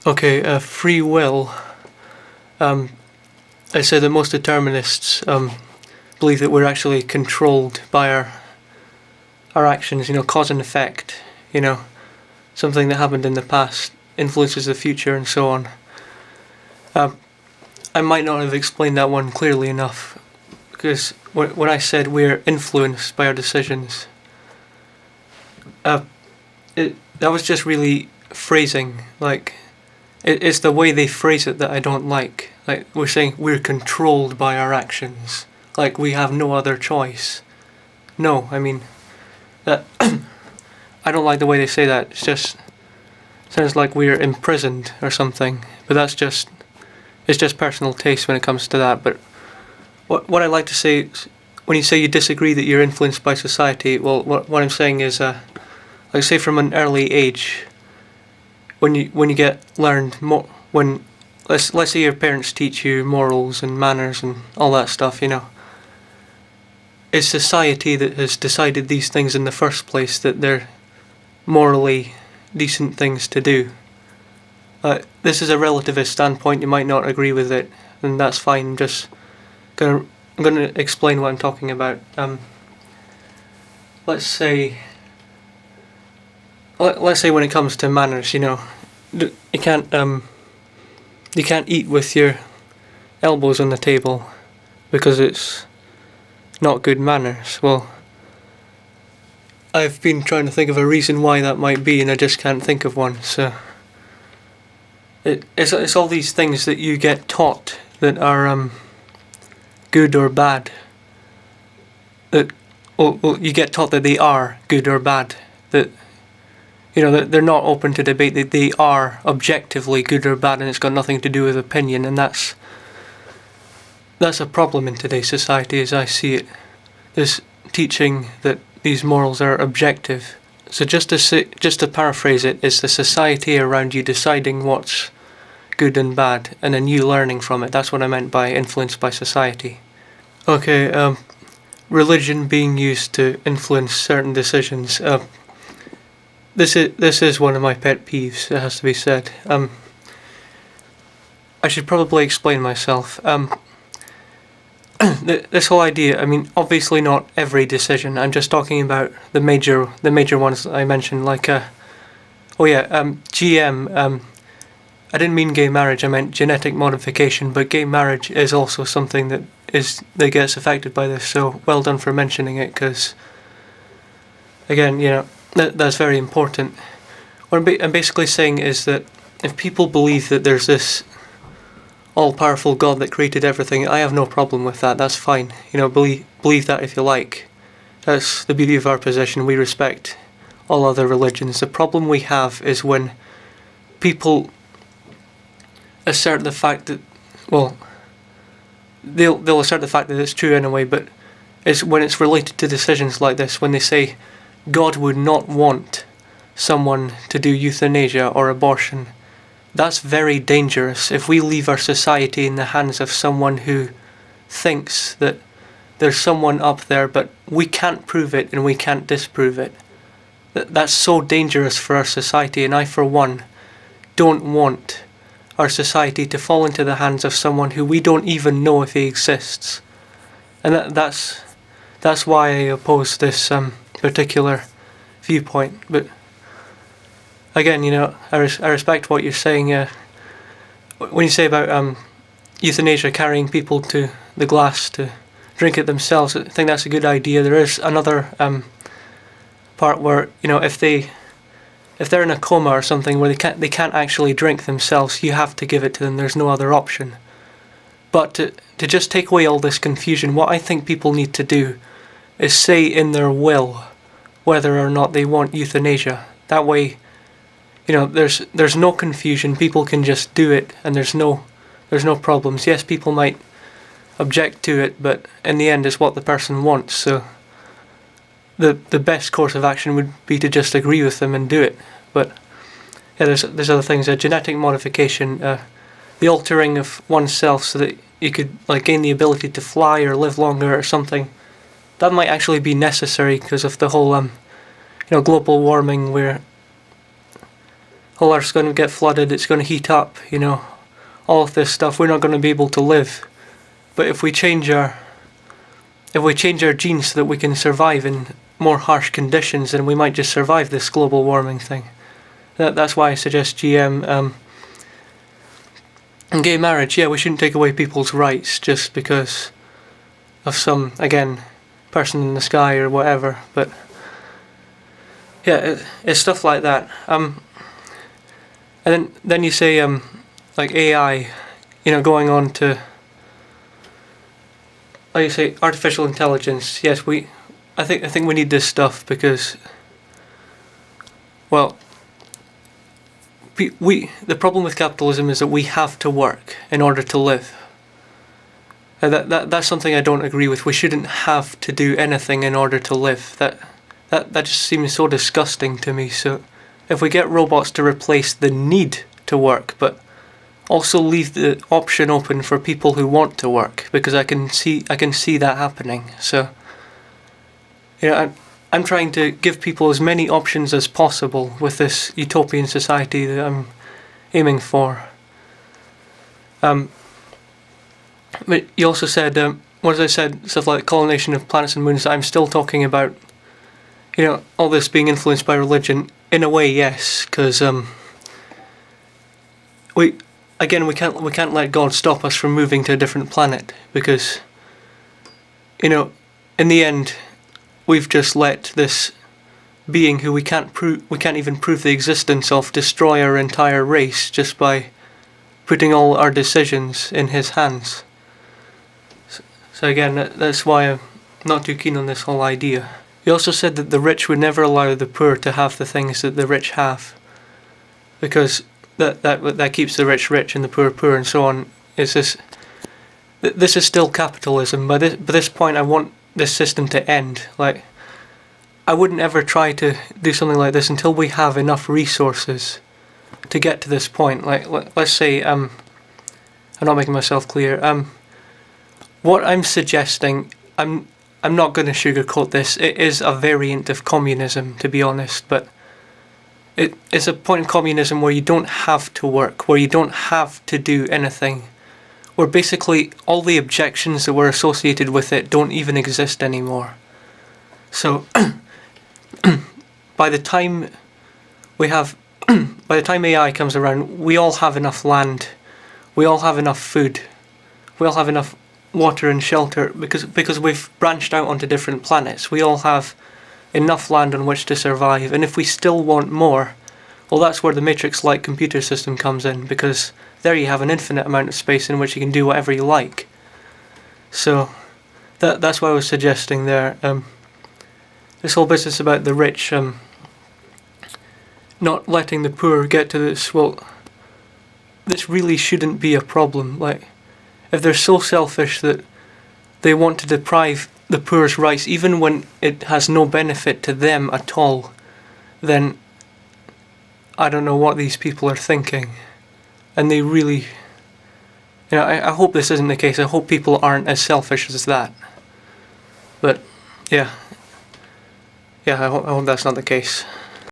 Okay, free will. I say that most determinists believe that we're actually controlled by our actions. Cause and effect. Something that happened in the past influences the future, and so on. I might not have explained that one clearly enough, because when I said we're influenced by our decisions, that was just really phrasing. It's the way they phrase it that I don't like. Like, we're saying we're controlled by our actions. Like, we have no other choice. No, I mean, that I don't like the way they say that. It's just sounds like we're imprisoned or something. But it's just personal taste when it comes to that. But what I like to say is, when you say you disagree that you're influenced by society, well, what I'm saying is, like, say from an early age, when you get learned more, let's say your parents teach you morals and manners and all that stuff, it's society that has decided these things in the first place, that they're morally decent things to do. This is a relativist standpoint. You might not agree with it, and that's fine. I'm gonna explain what I'm talking about. Let's say when it comes to manners, you can't eat with your elbows on the table because it's not good manners. Well, I've been trying to think of a reason why that might be, and I just can't think of one. So it's all these things that you get taught that are good or bad. That you get taught that they are good or bad. That that they're not open to debate. That they are objectively good or bad, and it's got nothing to do with opinion. And that's a problem in today's society, as I see it. This teaching that these morals are objective. So just to paraphrase it, it's the society around you deciding what's good and bad, and then you learning from it. That's what I meant by influenced by society. Okay, religion being used to influence certain decisions. This is one of my pet peeves. It has to be said. I should probably explain myself. This whole idea. I mean, obviously not every decision. I'm just talking about the major ones that I mentioned. Like, GM. I didn't mean gay marriage. I meant genetic modification. But gay marriage is also something that gets affected by this. So well done for mentioning it, because again, that's very important. What I'm basically saying is that if people believe that there's this all-powerful God that created everything, I have no problem with that. That's fine. Believe that if you like. That's the beauty of our position. We respect all other religions. The problem we have is when people assert the fact that, well, they'll assert the fact that it's true anyway, but it's when it's related to decisions like this, when they say God would not want someone to do euthanasia or abortion. That's very dangerous. If we leave our society in the hands of someone who thinks that there's someone up there, but we can't prove it and we can't disprove it, that's so dangerous for our society. And I, for one, don't want our society to fall into the hands of someone who we don't even know if he exists. And that's why I oppose this particular viewpoint. But again, I respect what you're saying. When you say about euthanasia, carrying people to the glass to drink it themselves, I think that's a good idea. There is another part where if they're in a coma or something where they can't actually drink themselves, you have to give it to them. There's no other option. But to just take away all this confusion, what I think people need to do is say in their will whether or not they want euthanasia. That way, there's no confusion. People can just do it, and there's no problems. Yes, people might object to it, but in the end, it's what the person wants. So the best course of action would be to just agree with them and do it. But yeah, there's other things. Genetic modification, the altering of oneself so that you could gain the ability to fly or live longer or something. That might actually be necessary because of the whole global warming, where whole Earth's going to get flooded, it's going to heat up, all of this stuff, we're not going to be able to live. But if we change our genes so that we can survive in more harsh conditions, then we might just survive this global warming thing. That's why I suggest GM. And gay marriage, yeah, we shouldn't take away people's rights just because of some, again, person in the sky or whatever. But yeah, it's stuff like that. And then you say like AI, going on to, like you say, artificial intelligence. Yes, I think we need this stuff because, well, the problem with capitalism is that we have to work in order to live. That's something I don't agree with. We shouldn't have to do anything in order to live. That just seems so disgusting to me. So if we get robots to replace the need to work, but also leave the option open for people who want to work, because I can see that happening. So I'm trying to give people as many options as possible with this utopian society that I'm aiming for. But you also said, as I said, stuff like colonization of planets and moons. I'm still talking about, all this being influenced by religion. In a way, yes, because we can't let God stop us from moving to a different planet, because in the end, we've just let this being who we can't even prove the existence of destroy our entire race just by putting all our decisions in his hands. So again, that's why I'm not too keen on this whole idea. You also said that the rich would never allow the poor to have the things that the rich have, because that keeps the rich rich and the poor poor and so on. This is still capitalism. By this point, I want this system to end. Like, I wouldn't ever try to do something like this until we have enough resources to get to this point. Like, let's say, I'm not making myself clear. What I'm suggesting, I'm not going to sugarcoat this. It is a variant of communism, to be honest, but it's a point in communism where you don't have to work, where you don't have to do anything, where basically all the objections that were associated with it don't even exist anymore. So by the time AI comes around, we all have enough land, we all have enough food, we all have enough water and shelter, because we've branched out onto different planets. We all have enough land on which to survive, and if we still want more, well, that's where the matrix-like computer system comes in, because there you have an infinite amount of space in which you can do whatever you like. So that's what I was suggesting there. This whole business about the rich not letting the poor get to this, well, this really shouldn't be a problem. Like, if they're so selfish that they want to deprive the poor's rights, even when it has no benefit to them at all, then I don't know what these people are thinking. And they really, I hope this isn't the case. I hope people aren't as selfish as that. But yeah, I hope that's not the case.